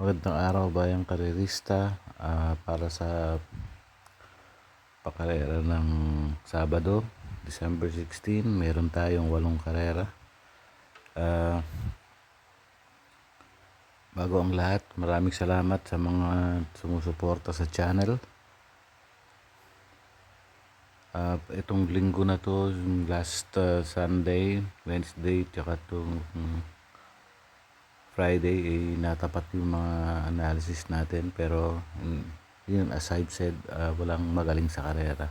Magandang araw bayang karerista. Para sa pakarera ng Sabado, December 16, meron tayong 8 karera. Bago ang lahat, maraming salamat sa mga sumusuporta sa channel. Itong linggo na to, yung last Sunday, Wednesday, tsaka itong Friday, natapat yung mga analysis natin. Pero yun, aside said, walang magaling sa karera,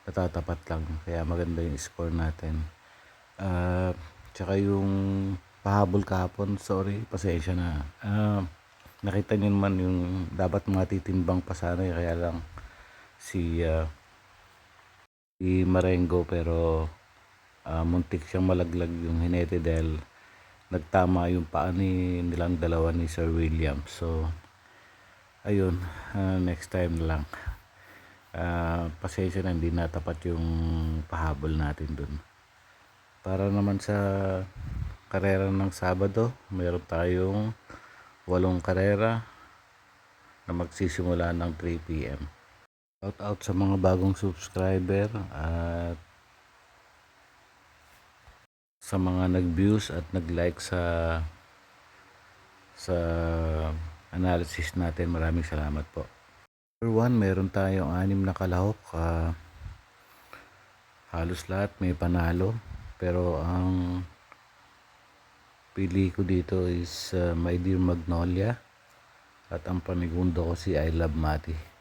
natatapat lang, kaya maganda yung score natin. Tsaka yung pahabol kahapon, sorry, pasensya na. Nakita niyo naman yung dapat matitimbang pa sana, kaya lang si Marengo, pero muntik siyang malaglag yung hinete dahil nagtama yung paa nilang dalawa ni Sir William. So ayun, next time na lang. Pasensya na, hindi natapat yung pahabol natin dun. Para naman sa karera ng Sabado, meron tayong 8 karera na magsisimula ng 3 PM. Shout out sa mga bagong subscriber at sa mga nag-views at nag-like sa analysis natin. Maraming salamat po. Number 1, meron tayong 6 na kalahok. Halos lahat may panalo, pero ang pili ko dito is My Dear Magnolia, at ang panigundo ko si I Love Mati.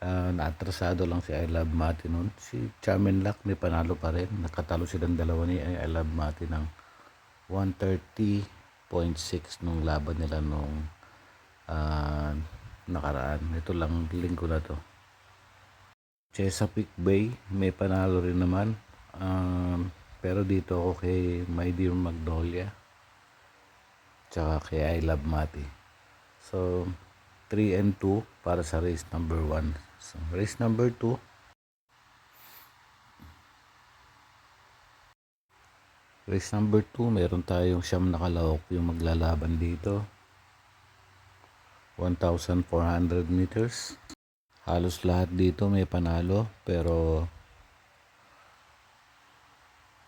Naatrasado lang si I Love Mati nun. Si Charmin Luck may panalo pa rin. Nakatalo silang dalawa ni I Love Mati ng 130.6 nung laban nila nung nakaraan. Ito lang linggo na to. Chesapeake Bay may panalo rin naman, pero dito ako kay My Dear Magnolia tsaka kay I Love Mati. So 3 and 2 para sa race number 1. So race number 2, meron tayong 9 na kalahok yung maglalaban dito. 1,400 meters. Halos lahat dito may panalo, pero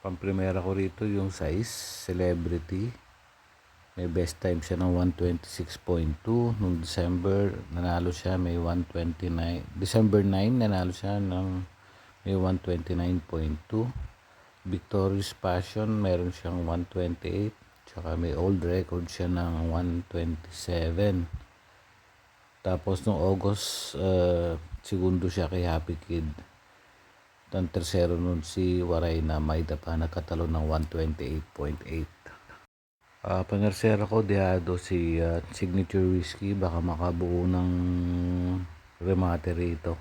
pamprimera ko rito yung size Celebrity. May best time siya ng 126.2. Nung December, nanalo siya, may 129. December 9, nanalo siya ng may 129.2. Victorious Passion, meron siyang 128. Tsaka may old record siya ng 127. Tapos nung August, segundo siya kay Happy Kid. Ang tersero nun si Waray na Maida pa, nagkatalo ng 128.8. Pangersera ko Deado si Signature Whiskey, baka makabuo ng remate rito.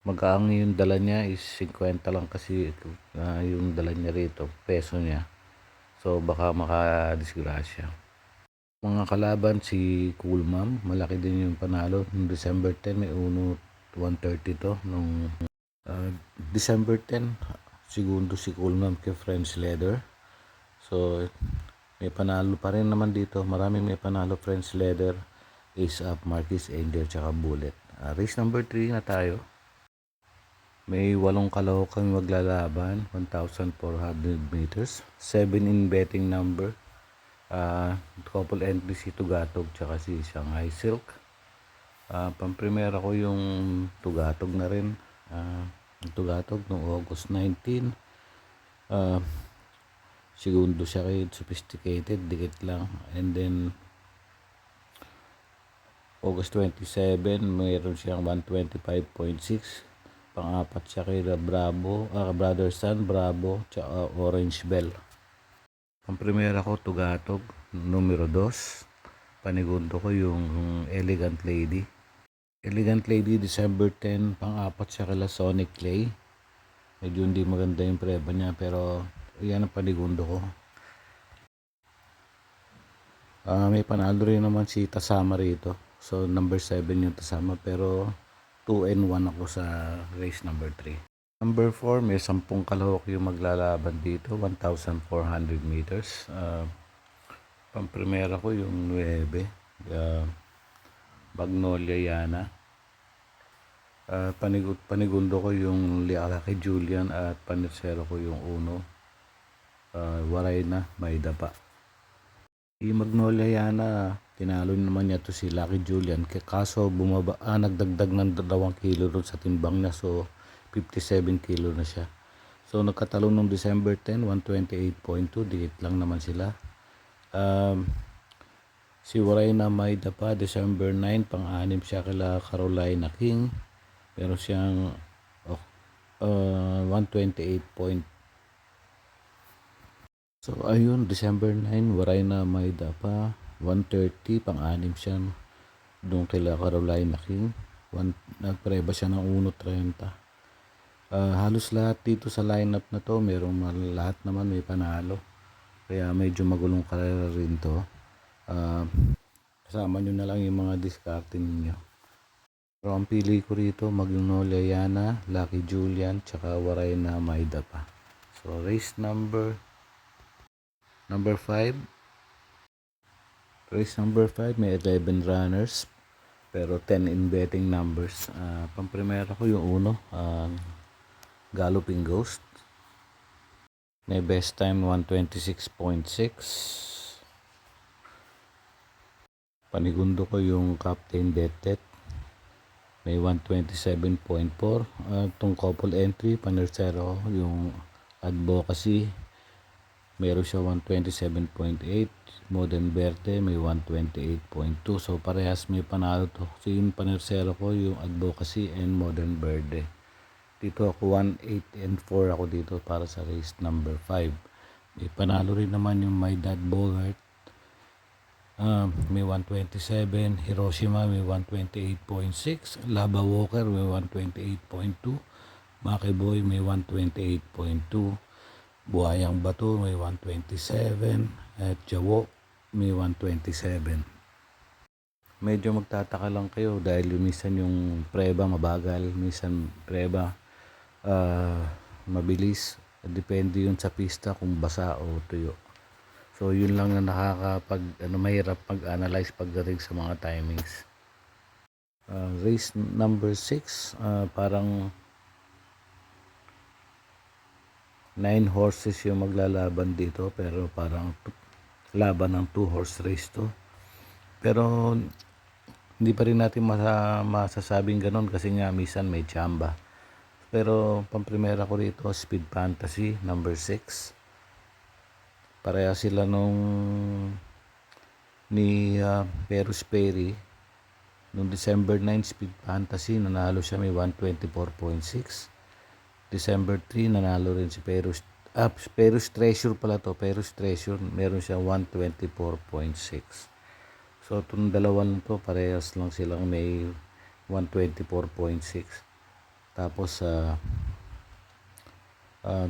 Magaang yung dala niya is 50 lang kasi yung dala niya rito, peso niya. So baka makadisgrasya. Mga kalaban, si Cool Ma'am, malaki din yung panalo. Noong December 10 may 130 to. Nung December 10, segundo si Cool Ma'am kay French Leather. So may panalo pa rin naman dito. Maraming may panalo. French Leather, Ace Up, Marquis Angel, tsaka Bullet. Race number 3 na tayo. May 8 kalahok kami maglalaban, 1,400 meters. 7 in betting number. Couple entries si Tugatog tsaka si Shanghai Silk. Pamprimera ko yung Tugatog na rin. Tugatog noong August 19. Segundo siya kay Sophisticated, dikit lang. And then August 27, mayroon siyang 125.6. Pang-apat siya kay Bravo, Brother Sun, Bravo, tsaka Orange Bell. Pamprimera ko Tugatog, numero 2. Panigundo ko yung Elegant Lady. Elegant Lady, December 10, pang-apat siya kay Sonic Clay. Medyo hindi maganda yung preba niya, pero yan ang panigundo ko. May panalo rin naman si Tasama rito. So number 7 yung Tasama, pero 2 and 1 ako sa race number 3. Number 4, may 10 kalahok yung maglalaban dito, 1,400 meters. Pamprimera ko yung 9, Magnolia Yana. Panigundo ko yung Lialaki Julian at panersero ko yung Uno. Waray na, may dapa. Yung Magnolia Yana, tinalo naman niya to si Lucky Julian. Kaso nagdagdag ng 2 kilo ron sa timbang niya. So 57 kilo na siya. So nagkatalon nung December 10, 128.2. Dikit lang naman sila. Si Waray na may dapa, December 9, pang-anim siya kila Carolina King. Meron siyang 128. So ayun, December 9, Waray na may dapa, 130, pang-anim siya doon kila Carolina King. Nagpreba siya ng 1.30. Halos lahat dito sa lineup na to, lahat naman may panalo. Kaya medyo magulong karera rin to. Kasama nyo na lang yung mga diskarte ninyo. Pero ang pili ko rito, Magnolia Yana, Lucky Julian, tsaka Waray na may dapa. So race number 5. Race number 5 may 11 runners pero 10 in betting numbers. Pamprimera ko yung uno, Galloping Ghost. May best time 126.6. Panigundo ko yung Captain Detet. May 127.4. Itong couple entry, panersero yung Advocacy. Meron siya 127.8. Modern Verde may 128.2. So parehas may panalo to. So yung panersero ko yung Advocacy and Modern Verde. Dito ako 1, 8, and 4 ako dito para sa race number 5. May panalo rin naman yung My Dad Bogart. May 127. Hiroshima may 128.6. Lava Walker may 128.2. Makeboy may 128.2. Buhayang Bato may 127. At Jawo may 127. Medyo magtataka lang kayo dahil minsan yung preba mabagal, minsan preba mabilis. Depende yun sa pista kung basa o tuyo. So yun lang na mahirap mag-analyze pagdating sa mga timings. Race number 6, parang 9 horses yung maglalaban dito, pero parang laban ng 2 horse race to. Pero hindi pa rin natin masasabing ganon kasi nga minsan may tsamba. Pero pamprimera ko rito, Speed Fantasy number 6. Pareha sila ni Perus Perry. Noong December 9, Speed Fantasy, nanalo siya may 124.6. December 3, nanalo rin si Perus. Perus Treasure pala to. Perus Treasure, meron siya 124.6. So itong dalawan to, parehas lang silang may 124.6. Tapos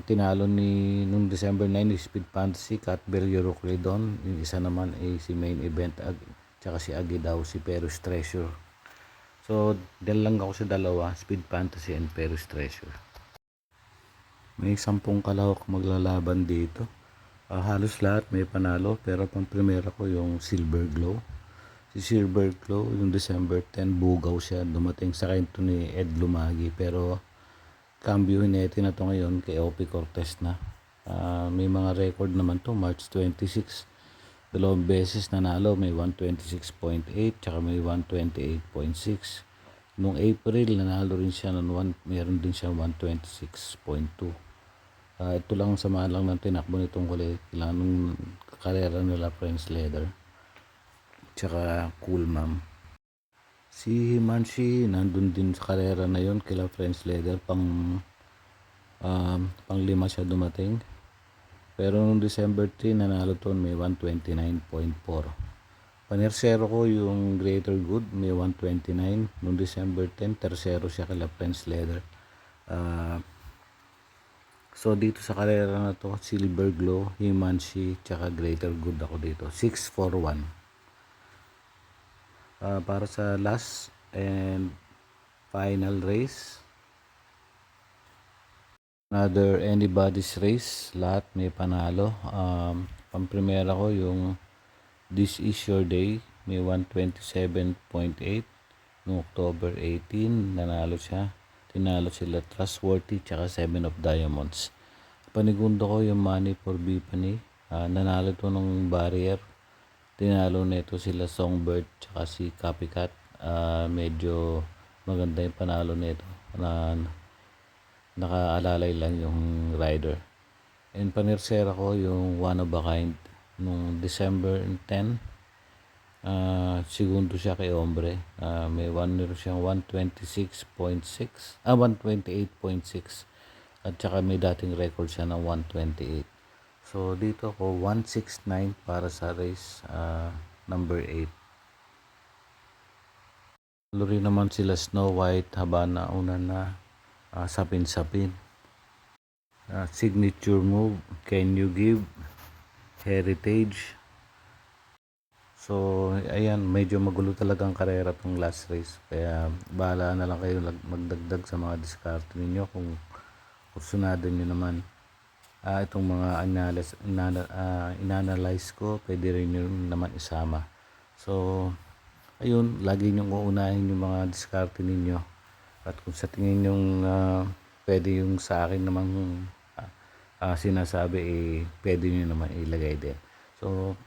tinalo nung December 9 Speed Fantasy, Catbell Euroclidon. Yung isa naman ay si Main Event tsaka si Aguidaw, si Perus Treasure. So dahil lang ako sa dalawa, Speed Fantasy and Perus Treasure. May 10 kalahok maglalaban dito. Halos lahat may panalo, pero pang primera ko yung Silver Glow. Si Silver Glow yung December 10, bugaw siya, dumating sa kanto ni Ed Lumagi, pero cambio hinete na to ngayon kay OP Cortez na. May mga record naman to. March 26, 2 beses nanalo, may 126.8 tsaka may 128.6. Nung April nanalo rin siya meron din siya 126.2. Ito lang sama lang ng tinakbo nitong nung karera nila Prince Leather tsaka Cool Ma'am. Si Himanshi nandun din sa karera na yon kila French Leather, pang 5 siya dumating. Pero noong December 3 nanalo to, may 129.4. Panersero ko yung Greater Good, may 129. Noong December 10, tersero siya kila French Leather. So dito sa karera na to, Silver Glow, Himanshi, tsaka Greater Good ako dito. 641. Para sa last and final race, another anybody's race, lahat may panalo. Pamprimera ko yung This is your day. May 127.8 noong October 18. Nanalo siya. Tinalo sila Trustworthy tsaka 7 of Diamonds. Panigundo ko yung Money for Bipani. Nanalo to ng barrier. Tinalo nito sila Songbird tsaka si Copycat. Medyo maganda yung panalo nito. Nakaalalay lang yung rider. And panirsera ko yung One of a Kind nung December 10. Segundo siya kay Ombre. May siyang 126.6, 128.6. At saka may dating record siya ng 128. So dito ko 169 para sa race number 8. Luri naman sila Snow White, Habana una na sapin-sapin. Signature Move, Can You Give, Heritage. So ayan, medyo magulo talagang karera tong last race. Kaya bahala na lang kayo magdagdag sa mga diskarte ninyo kung kursunado nyo naman. Itong mga inanalyze ko, pwede rin nyo naman isama. So ayun, lagi nyong uunahin yung mga diskarte ninyo. At kung sa tingin nyong pwede yung sa akin namang sinasabi, pwede nyo naman ilagay din. So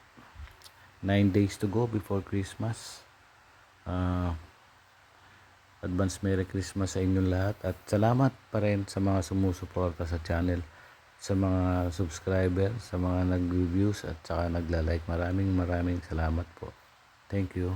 9 days to go before Christmas. Advance Merry Christmas sa inyong lahat. At salamat pa rin sa mga sumusuporta sa channel, sa mga subscriber, sa mga nag-reviews at saka nagla-like. Maraming salamat po. Thank you.